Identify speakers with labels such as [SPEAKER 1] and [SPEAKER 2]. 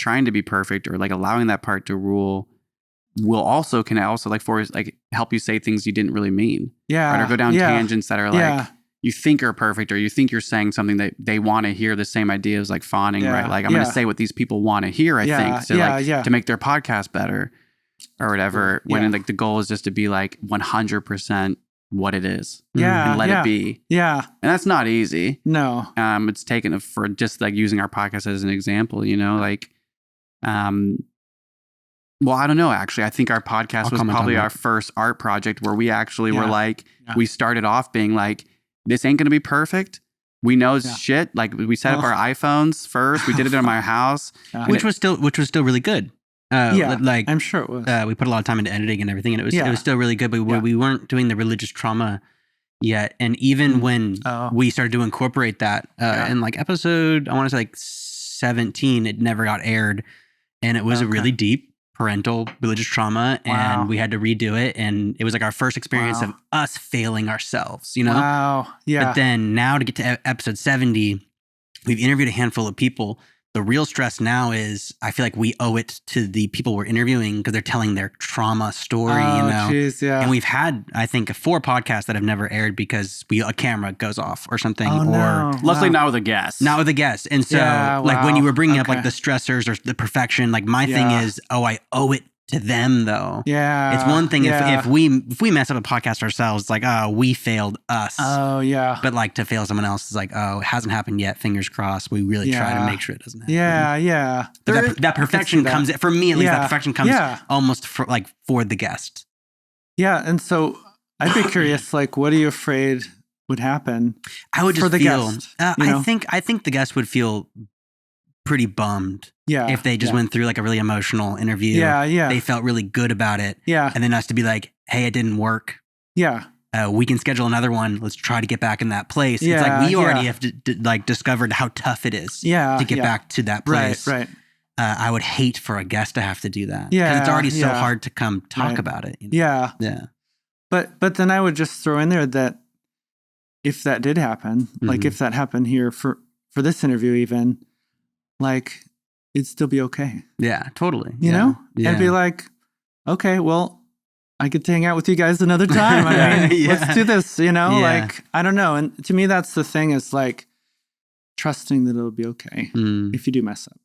[SPEAKER 1] trying to be perfect or like allowing that part to rule can also like help you say things you didn't really mean.
[SPEAKER 2] Yeah.
[SPEAKER 1] Right? Or go down tangents that are like you think are perfect, or you think you're saying something that they want to hear, the same idea as like fawning, right? Like I'm going to say what these people want to hear, I think, to make their podcast better or whatever. When like the goal is just to be like 100% what it is. And let it be. Yeah. And that's not easy.
[SPEAKER 2] No.
[SPEAKER 1] It's taken for just like using our podcast as an example, you know, like, well, I don't know, actually. I think our podcast was probably our first art project where we actually were like, we started off being like, this ain't going to be perfect. We know shit. Like we set up our iPhones first. We did it in my house.
[SPEAKER 3] Which was still really good. Like
[SPEAKER 2] I'm sure it was.
[SPEAKER 3] We put a lot of time into editing and everything, and it was still really good, but we weren't doing the religious trauma yet. And even when we started to incorporate that in like episode, I want to say like 17, it never got aired. And it was a really deep parental religious trauma, and we had to redo it, and it was like our first experience of us failing ourselves, you know? But then now to get to episode 70, we've interviewed a handful of people. The real stress now is I feel like we owe it to the people we're interviewing because they're telling their trauma story, you know?
[SPEAKER 2] Geez,
[SPEAKER 3] And we've had, I think, 4 podcasts that have never aired because a camera goes off or something.
[SPEAKER 1] Luckily not with a guest.
[SPEAKER 3] Not with a guest. And so like when you were bringing up like the stressors or the perfection, like my thing is, I owe it to them though.
[SPEAKER 2] Yeah.
[SPEAKER 3] It's one thing if we mess up a podcast ourselves, it's like, we failed us. But like to fail someone else is like, it hasn't happened yet. Fingers crossed. We really try to make sure it doesn't happen.
[SPEAKER 2] Yeah.
[SPEAKER 3] That perfection comes, for me at least, that perfection comes almost for the guest.
[SPEAKER 2] Yeah. And so I'd be curious, like, what are you afraid would happen?
[SPEAKER 3] I would just
[SPEAKER 2] for the
[SPEAKER 3] feel,
[SPEAKER 2] guest,
[SPEAKER 3] I think the guest would feel pretty bummed if they just went through like a really emotional interview. They felt really good about it. And then us to be like, hey, it didn't work. We can schedule another one. Let's try to get back in that place. It's like we already have like discovered how tough it is to get back to that place.
[SPEAKER 2] Right.
[SPEAKER 3] I would hate for a guest to have to do that. Because it's already so hard to come talk about it. You know?
[SPEAKER 2] Yeah. But then I would just throw in there that if that did happen, like if that happened here for this interview even, like it'd still be okay.
[SPEAKER 3] Yeah, totally.
[SPEAKER 2] You know? And be like, okay, well, I get to hang out with you guys another time. I mean, let's do this, you know? Like, I don't know. And to me, that's the thing is like trusting that it'll be okay if you do mess up.